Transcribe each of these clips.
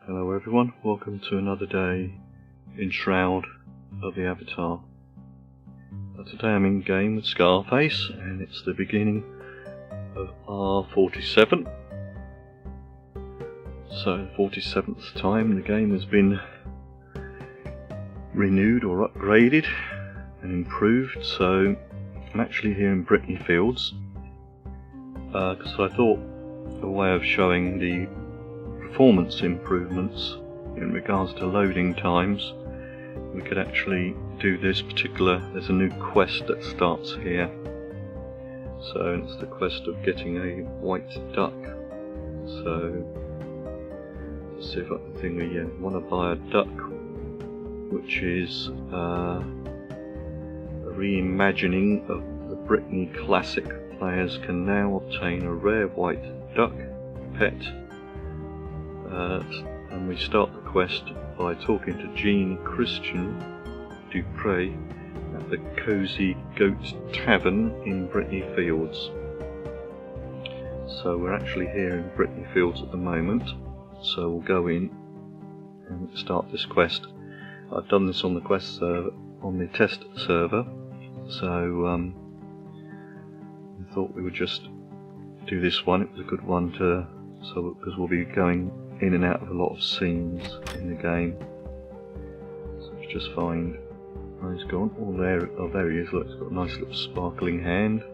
Hello everyone, welcome to another day in Shroud of the Avatar. Today I'm in game with Scarface and it's the beginning of R47. So the 47th time the game has been renewed or upgraded and improved, so I'm actually here in Brittany Fields because I thought a way of showing the performance improvements in regards to loading times, we could actually do this particular, there's a new quest that starts here. So it's the quest of getting a white duck. So let's see if I can think we want to buy a duck, which is a reimagining of the Brittany Classic. Players can now obtain a rare white duck pet. And we start the quest by talking to Jean Christian Dupre at the Cozy Goat Tavern in Brittany Fields. So we're actually here in Brittany Fields at the moment, so we'll go in and start this quest. I've done this on the quest server, on the test server, so I thought we would just do this one. It was a good one to, because we'll be going in and out of a lot of scenes in the game. So let's just find where he's gone. Oh there he is, look, he's got a nice little sparkling hand.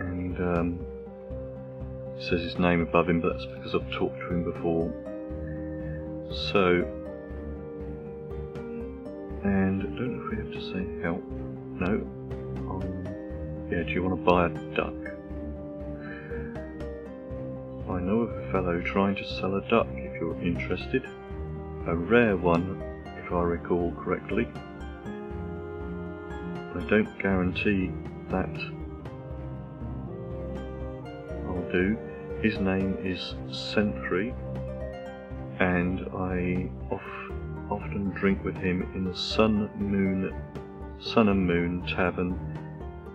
And it says his name above him, but that's because I've talked to him before. So, and I don't know if we have to say help. No. Yeah, do you want to buy a duck? I know of a fellow trying to sell a duck if you're interested. A rare one, if I recall correctly. I don't guarantee that I'll do. His name is Sentry, and I often drink with him in the Sun and Moon Tavern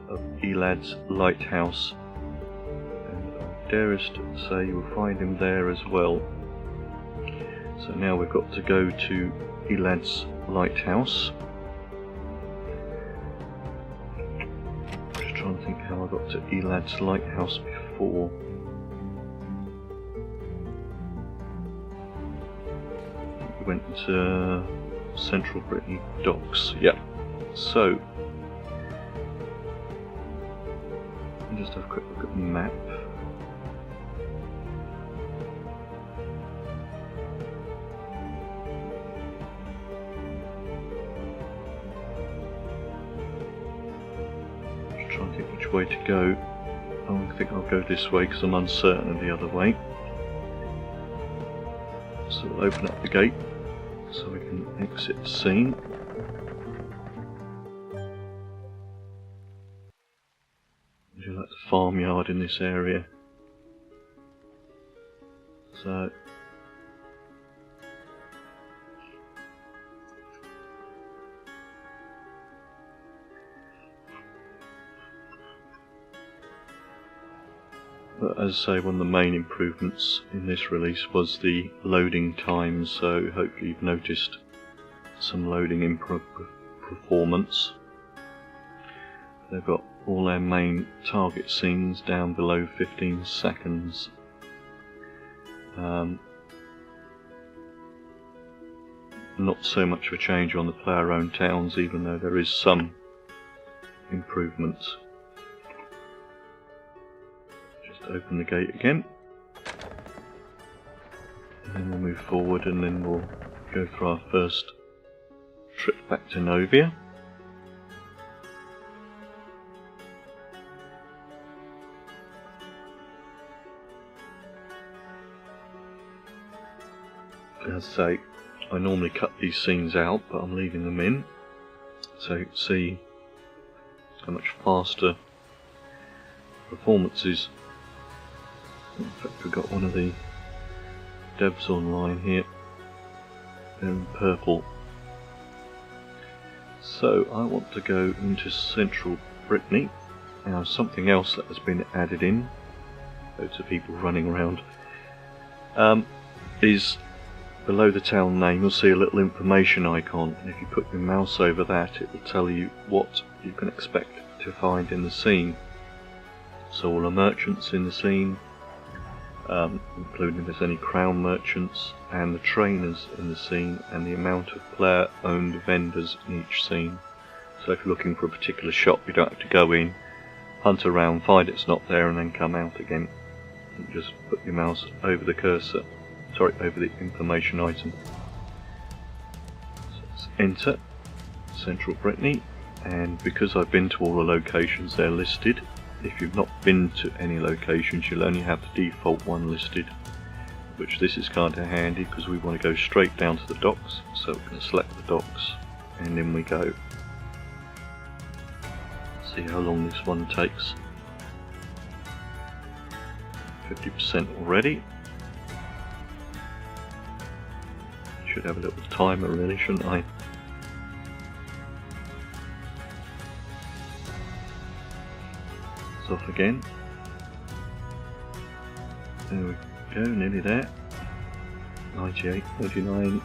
of Elad's Lighthouse. Darest say you'll find him there as well. So now we've got to go to Elad's Lighthouse. Just trying to think how I got to Elad's Lighthouse before. We went to Central Brittany Docks. Yep. So I'll just have a quick look at the map. Trying to think which way to go. I think I'll go this way because I'm uncertain of the other way. So we'll open up the gate so we can exit the scene. I do like the farmyard in this area. So but as I say, one of the main improvements in this release was the loading times, so hopefully you've noticed some loading in performance. They've got all their main target scenes down below 15 seconds. Not so much of a change on the player-owned towns, even though there is some improvements. Open the gate again, and then we'll move forward, and then we'll go for our first trip back to Novia. As I say, I normally cut these scenes out, but I'm leaving them in so you can see how much faster performance is. In fact, we've got one of the devs online here. They're in purple. So I want to go into Central Brittany. Now something else that has been added in, loads of people running around is below the town name. You'll see a little information icon, and if you put your mouse over that, it will tell you what you can expect to find in the scene. So all the merchants in the scene, including if there's any crown merchants, and the trainers in the scene, and the amount of player-owned vendors in each scene. So if you're looking for a particular shop, you don't have to go in, hunt around, find it's not there, and then come out again. You just put your mouse over the cursor, over the information item. So let's enter Central Brittany, and because I've been to all the locations, they're listed. If you've not been to any locations, you'll only have the default one listed, which this is kind of handy because we want to go straight down to the docks, so we're going to select the docks and then we go. See how long this one takes. 50% already. Should have a little timer really, shouldn't I? It's off again. There we go, nearly there. 98, 99.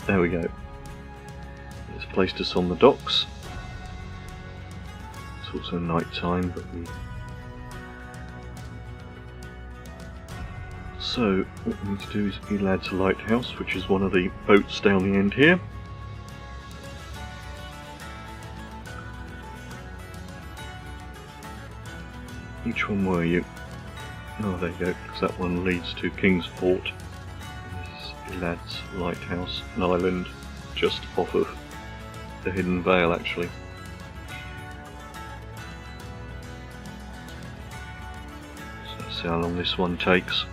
There we go. It's placed us on the docks. It's also night time, but we... So, what we need to do is Elad's Lighthouse, which is one of the boats down the end here. Which one were you? Oh, there you go, because that one leads to Kingsport. This is Elad's Lighthouse, an island just off of the Hidden Vale, actually. So let's see how long this one takes.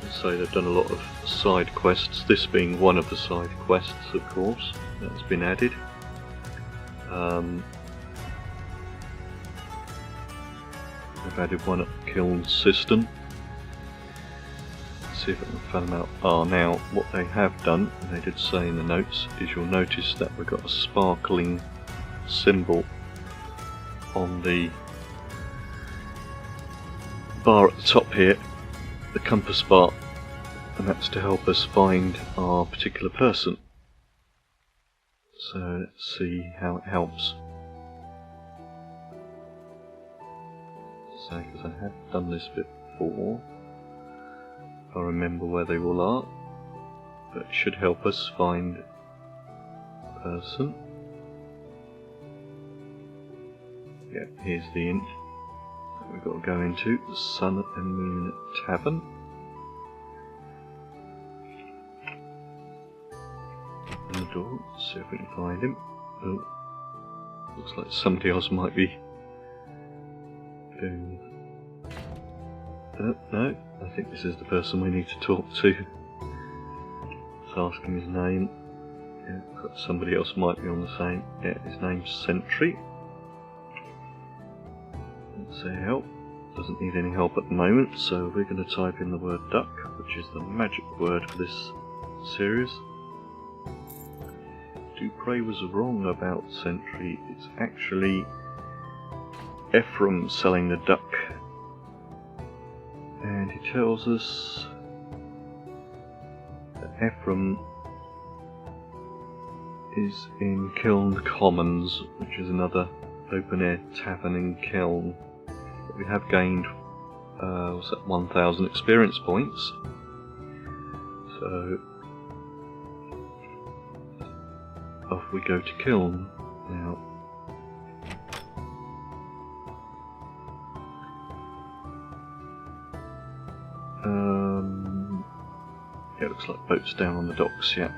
Let's say they've done a lot of side quests, this being one of the side quests, of course, that's been added. They've added one at Kiln Cistern. Let's see if I can find them out. Now what they have done, and they did say in the notes, is you'll notice that we've got a sparkling symbol on the bar at the top here, the compass bar, and that's to help us find our particular person. So let's see how it helps. So, because I have done this bit before, I remember where they all are, but it should help us find a person. Yeah, here's the inn that we've got to go into, the Sun and Moon Tavern. The door, let's see if we can find him. Oh, looks like somebody else might be doing... no, I think this is the person we need to talk to. Let's ask him his name. Yeah, somebody else might be on the same. Yeah, his name's Sentry. Let's say help. Doesn't need any help at the moment, so we're going to type in the word duck, which is the magic word for this series. Dupre was wrong about Sentry. It's actually Ephraim selling the duck, and he tells us that Ephraim is in Kiln Commons, which is another open-air tavern in Kiln. But we have gained 1,000 experience points, so off we go to Kiln now. Yeah, looks like boats down on the docks, yeah.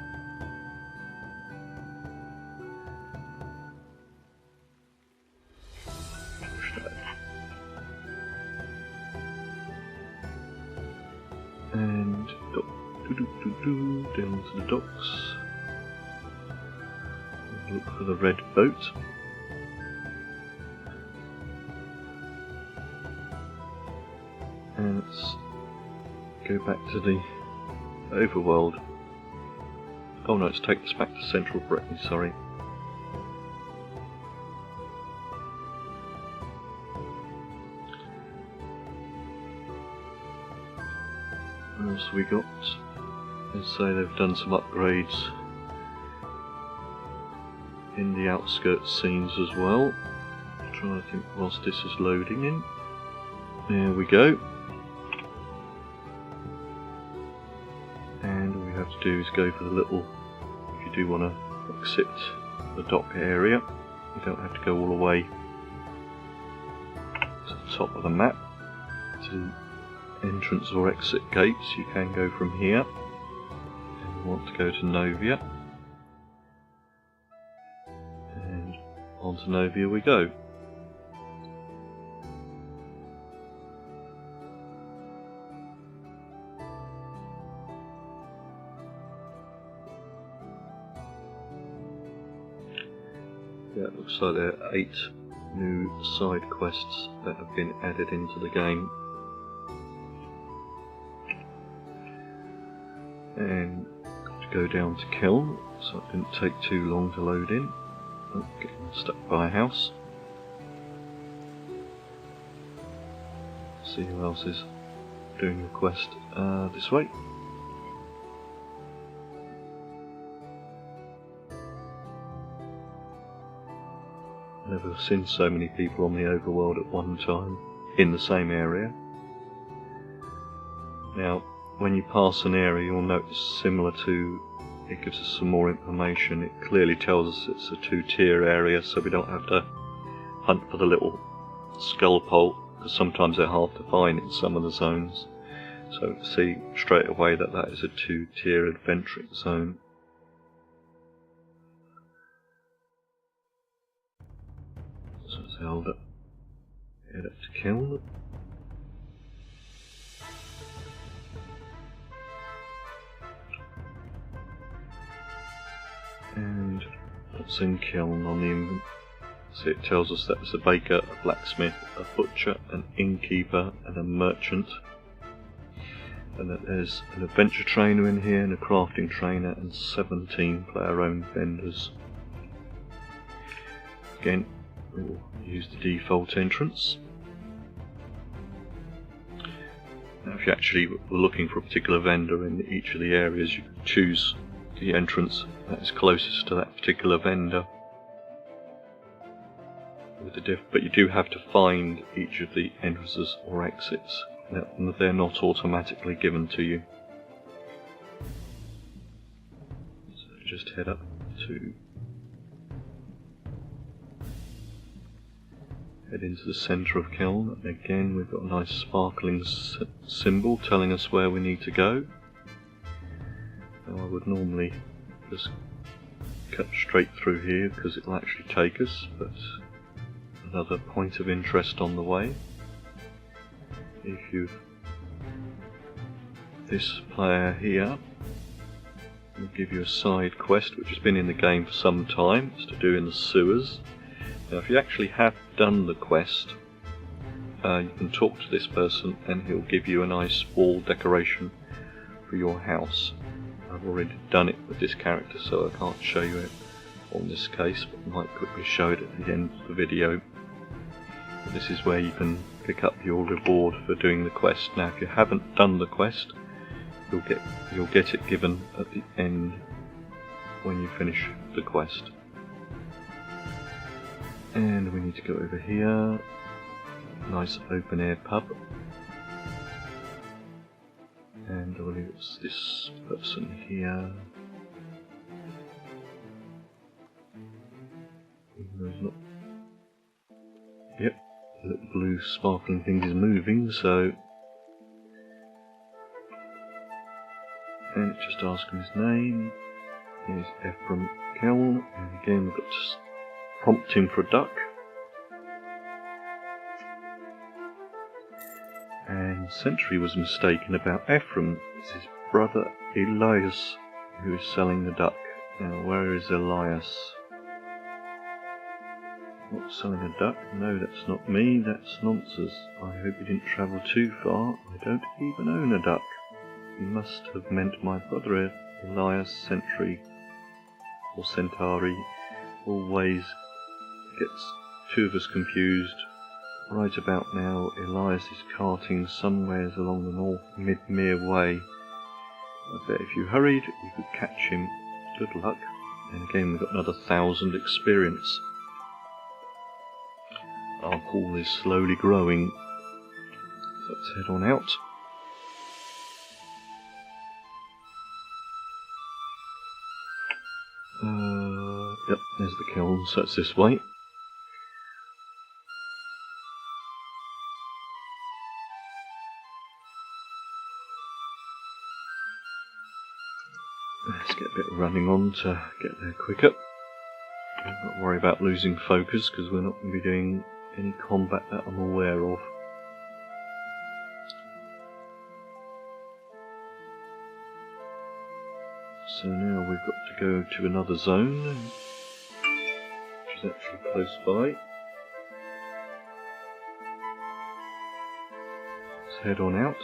And down to the docks. Look for the red boat. And let's go back to the overworld. Oh no, let's take us back to Central Brittany, sorry. What else we got? Let's say they've done some upgrades in the outskirts scenes as well. Trying to think whilst this is loading in. There we go. And all we have to do is go for the little, if you do want to exit the dock area, you don't have to go all the way to the top of the map to entrance or exit gates. You can go from here. And we want to go to Novia. And onto Novia we go. Yeah, it looks like there are 8 new side quests that have been added into the game. And to go down to Kiln, so it didn't take too long to load in. Oh, getting stuck by a house. See who else is doing the quest this way. Never seen so many people on the overworld at one time in the same area. Now, when you pass an area, you'll notice similar to, it gives us some more information. It clearly tells us it's a 2-tier area, so we don't have to hunt for the little skull pole, because sometimes they're hard to find in some of the zones. So see straight away that that is a 2-tier adventuring zone. So let's hold up, head up to Kiln. And what's in Kiln on the invent? So it tells us that there's a baker, a blacksmith, a butcher, an innkeeper and a merchant. And that there's an adventure trainer in here and a crafting trainer and 17 player-owned vendors. Again, we'll use the default entrance. Now if you actually were looking for a particular vendor in each of the areas, you could choose the entrance that is closest to that particular vendor. But you do have to find each of the entrances or exits. They're not automatically given to you. So just head up to head into the centre of Kiln. Again, we've got a nice sparkling symbol telling us where we need to go. Now I would normally just cut straight through here because it'll actually take us, but another point of interest on the way. If you, this player here will give you a side quest which has been in the game for some time. It's to do in the sewers. Now if you actually have done the quest, you can talk to this person and he'll give you a nice wall decoration for your house. I've already done it with this character, so I can't show you it on this case, but I might quickly show it at the end of the video. This is where you can pick up your reward for doing the quest. Now if you haven't done the quest, you'll get it given at the end when you finish the quest. And we need to go over here. Nice open air pub. And I believe it's this person here. Not... Yep, the little blue sparkling thing is moving, so... And it's just asking his name. Here's Ephraim Kiln, and again we've got to prompt him for a duck. And Sentry was mistaken about Ephraim. It's his brother Elias who is selling the duck. Now where is Elias? Not selling a duck? No, that's not me, that's nonsense. I hope you didn't travel too far. I don't even own a duck. You must have meant my brother Elias Sentry, or Centauri. Always gets two of us confused right about now Elias is carting somewheres along the North Midmere Way. I bet if you hurried you could catch him. Good luck. And again we've got another 1,000 experience. Our pool is slowly growing. So let's head on out. Yep, there's the kiln, so it's this way. Let's get a bit of running on to get there quicker. Don't worry about losing focus because we're not going to be doing any combat that I'm aware of. So now we've got to go to another zone, which is actually close by. Let's head on out.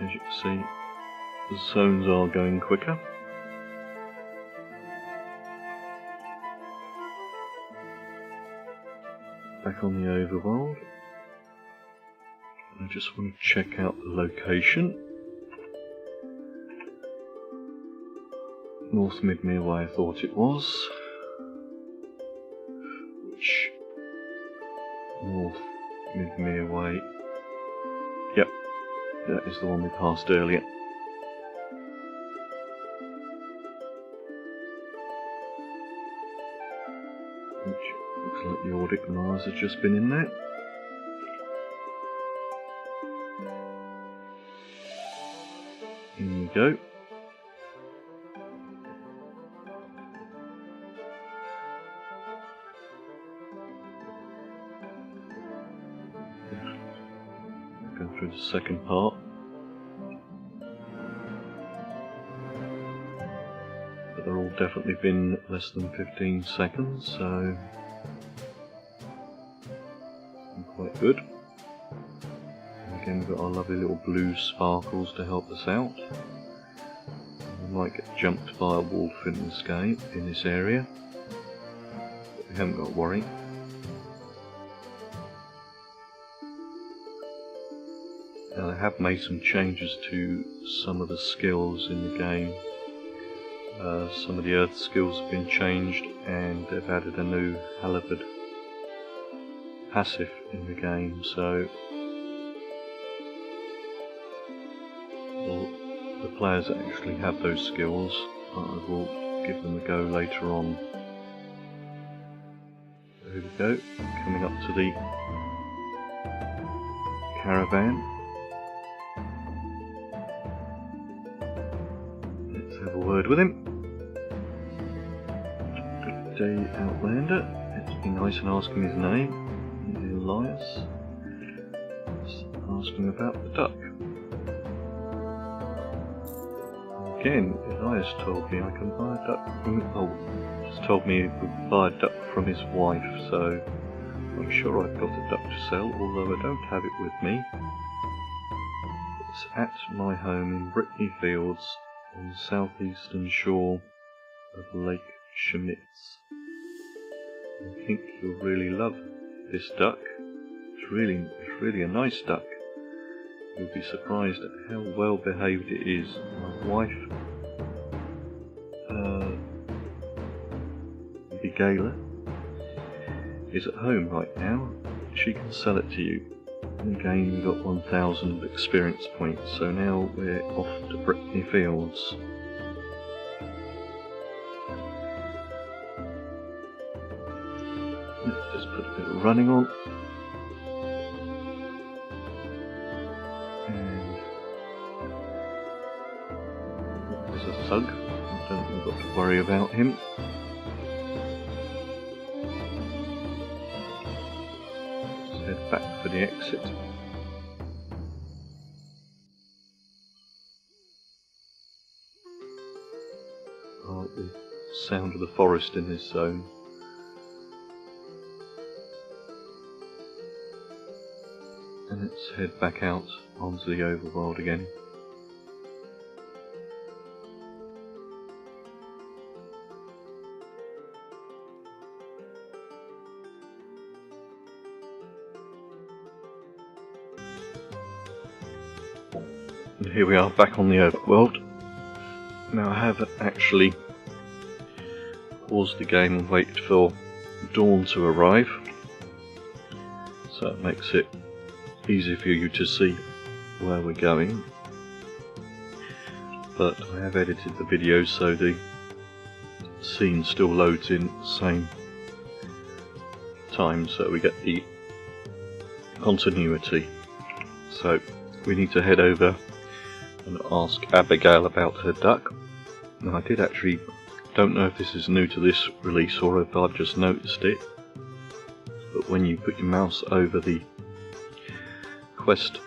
As you can see, the zones are going quicker. Back on the overworld. I just want to check out the location. North Midmere Way I thought it was. Which North Midmere Way. Yep, that is the one we passed earlier. Which looks like the Ordic Mars has just been in there. In we go. Go through the second part. But they're all definitely been less than 15 seconds, so quite good. And again we've got our lovely little blue sparkles to help us out. We might get jumped by a wolf in this game, in this area, but we haven't got to worry. Now they have made some changes to some of the skills in the game. Some of the earth skills have been changed and they've added a new halberd passive in the game, so the players that actually have those skills, I will give them a go later on. There we go, coming up to the caravan. Let's have a word with him. Good day, Outlander. Let's be nice and ask him his name. Elias. Let's ask him about the duck. Again, Elias told me I can buy a duck from he's told me he could buy a duck from his wife, so I'm sure I've got a duck to sell, although I don't have it with me. It's at my home in Brittany Fields on the southeastern shore of Lake Chemitz. I think you'll really love this duck. It's really a nice duck. You'll be surprised at how well behaved it is. My wife, the Gala, is at home right now. She can sell it to you. And again, we got 1,000 experience points, so now we're off to Brittany Fields. Let's just put a bit of running on. And there's a thug. I don't think we've got to worry about him. Let's head back for the exit. I like the sound of the forest in this zone. And let's head back out onto the overworld again. here we are back on the overworld. Now I have actually paused the game and waited for dawn to arrive, so it makes it easier for you to see where we're going. But I have edited the video so the scene still loads in at the same time, so we get the continuity. So we need to head over and ask Abigail about her duck. Now I did actually, don't know if this is new to this release or if I've just noticed it, but when you put your mouse over the quest,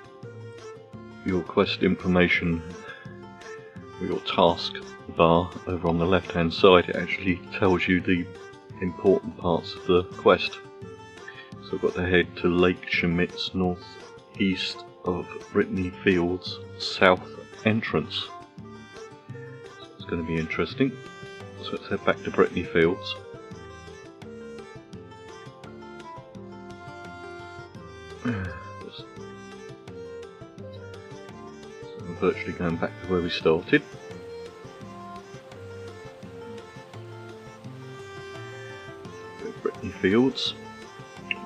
your quest information, or your task bar over on the left hand side, it actually tells you the important parts of the quest. So I've got to head to Lake Schmitz, northeast of Brittany Fields, south entrance. So it's going to be interesting. So let's head back to Brittany Fields. So we're virtually going back to where we started. Brittany Fields,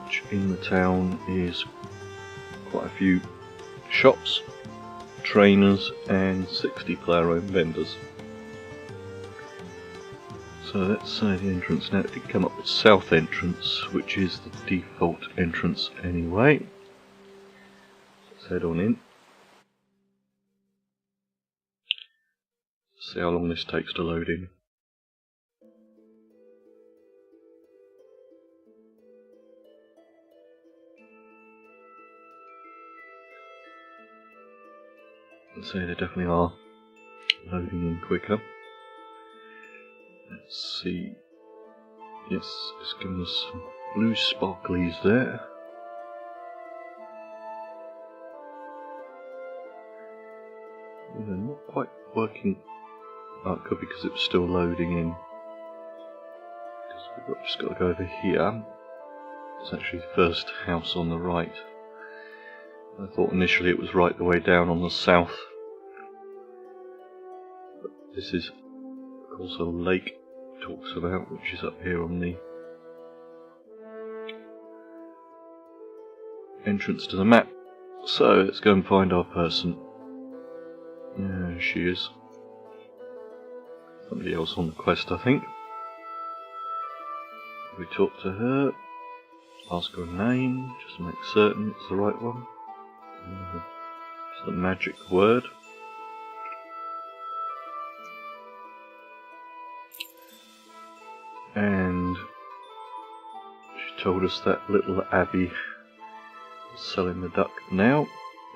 which in the town is quite a few shops, trainers and 60 player-owned vendors. So let's say the entrance now. It did come up with south entrance, which is the default entrance anyway. Let's head on in. See how long this takes to load in. So they definitely are loading in quicker. Let's see. Yes, it's giving us some blue sparklies there. Yeah, not quite working. Oh, it could be because it was still loading in. Because we've just got to go over here. It's actually the first house on the right. I thought initially it was right the way down on the south. But this is, of course, a lake talks about, which is up here on the entrance to the map. So let's go and find our person. Yeah, she is. Somebody else on the quest, I think. We talk to her, ask her a name, just to make certain it's the right one. It's the magic word. And she told us that little Abby is selling the duck now,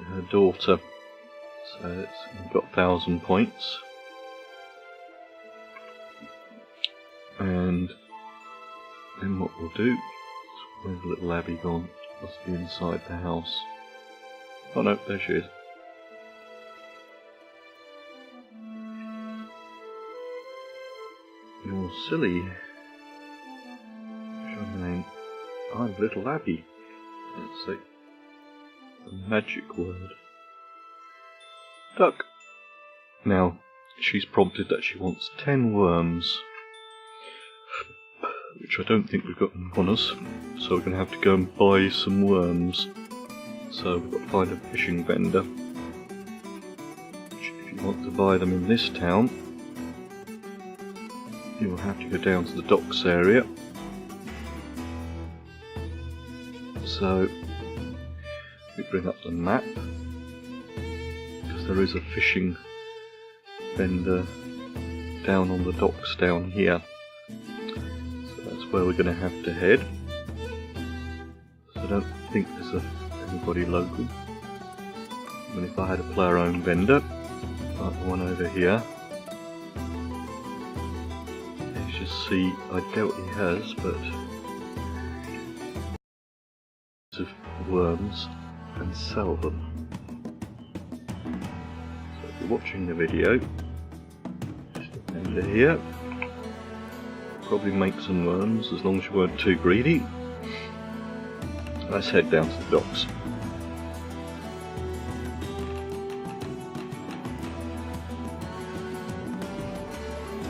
her daughter. So we've got 1,000 points. And then what we'll do, where's little Abby gone? Must be inside the house. Oh no, there she is. You're silly. What's your name? I'm little Abby. Let's see. The magic word. Duck. Now, she's prompted that she wants 10 worms. Which I don't think we've got on us. So we're going to have to go and buy some worms. So we've got to find a fishing vendor. Which, if you want to buy them in this town, you will have to go down to the docks area. So we bring up the map, because there is a fishing vendor down on the docks down here. So that's where we're going to have to head. So I don't think there's anybody local. And if I had a player-owned vendor, like the one over here, let's just see. I doubt he has, but of worms and sell them. So if you're watching the video, just a vendor here. Probably make some worms as long as you weren't too greedy. Let's head down to the docks.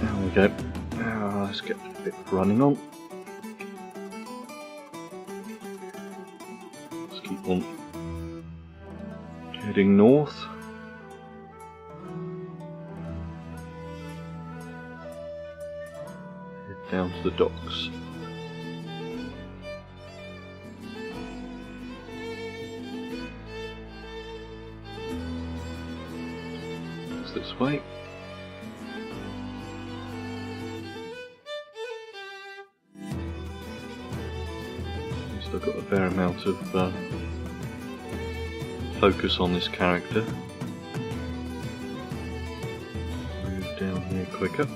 There we go. Now let's get a bit running on. Let's keep on heading north. Head down to the docks. It's this way. I've got a fair amount of focus on this character. Move down here quicker.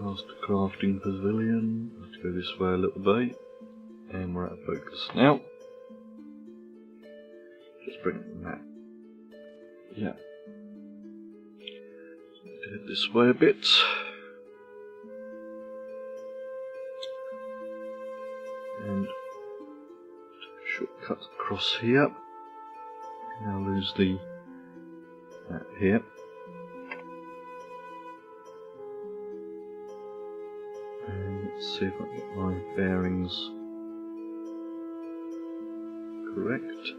Past the crafting pavilion. Let's go this way a little bit. And we're out of focus now. Just bring the map. Yeah. Head this way a bit. And shortcut across here. Now lose the map here. And let's see if I get my bearings correct.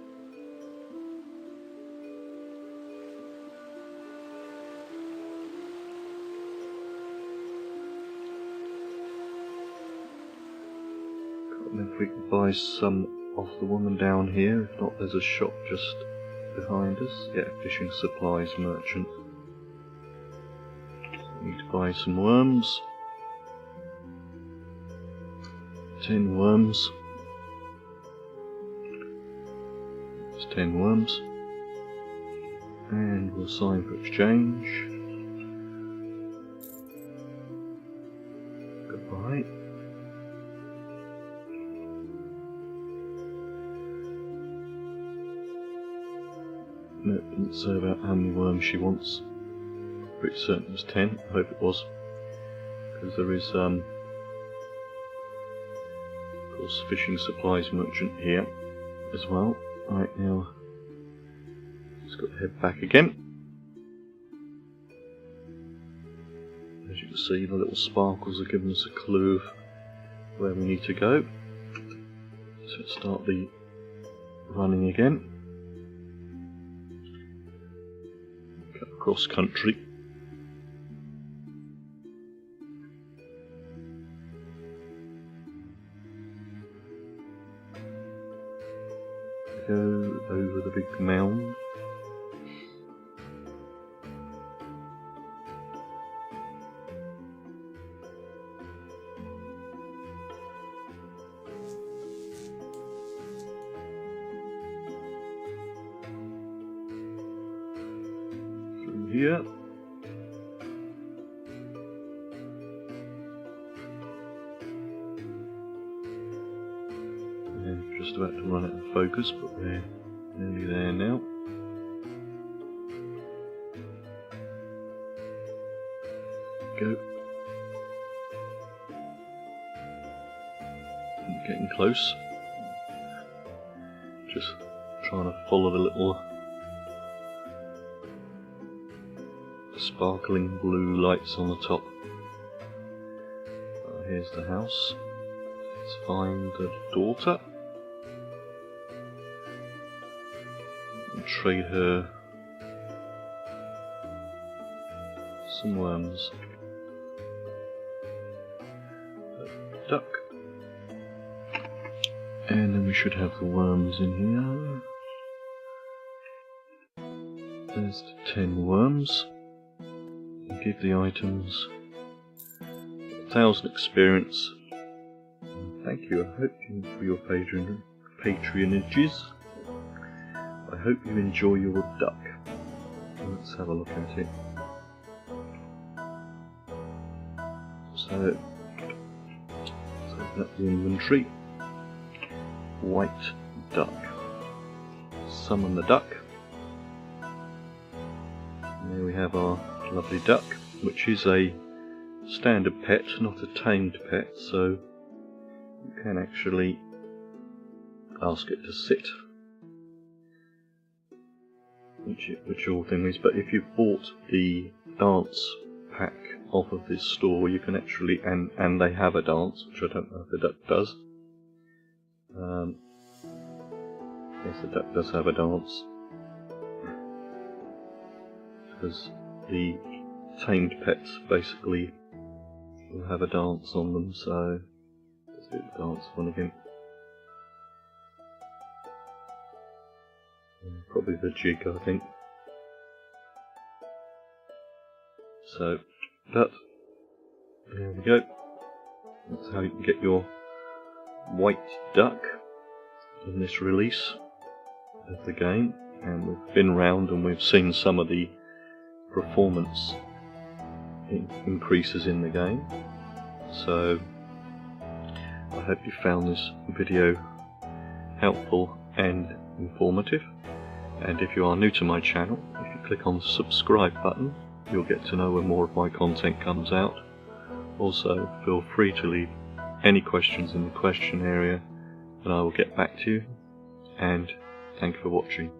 If we can buy some off the woman down here, if not there's a shop just behind us. Yeah, fishing supplies merchant. So need to buy some worms. 10 worms. There's 10 worms. And we'll sign for exchange. Goodbye. No, it didn't say about how many worms she wants. Pretty certain it was 10. I hope it was. Because there is, of course, fishing supplies merchant here as well. Right now, just got to head back again. As you can see, the little sparkles are giving us a clue of where we need to go. So let's start the running again. Cross country. Go over the big mound. Here. And just about to run out of focus, but we're nearly there now. Go. Getting close. Just trying to follow the little sparkling blue lights on the top. Here's the house. Let's find the daughter and trade her some worms. A duck. And then we should have the worms in here. There's the 10 worms. Give the items 1,000 experience. Thank you. I hope you for your patronages. I hope you enjoy your duck. Let's have a look at it. So, let's open up the inventory. White duck. Summon the duck. And there we have our lovely duck, which is a standard pet, not a tamed pet, so you can actually ask it to sit which all thing is. But if you've bought the dance pack off of this store, you can actually, and they have a dance, which I don't know if the duck does. Yes, the duck does have a dance, because the tamed pets basically will have a dance on them. So let's do the dance one again. Probably the jig, I think. So, but there we go. That's how you can get your white duck in this release of the game. And we've been round and we've seen some of the performance increases in the game. So I hope you found this video helpful and informative. And if you are new to my channel, if you click on the subscribe button, you'll get to know when more of my content comes out. Also, feel free to leave any questions in the question area and I will get back to you. And thank you for watching.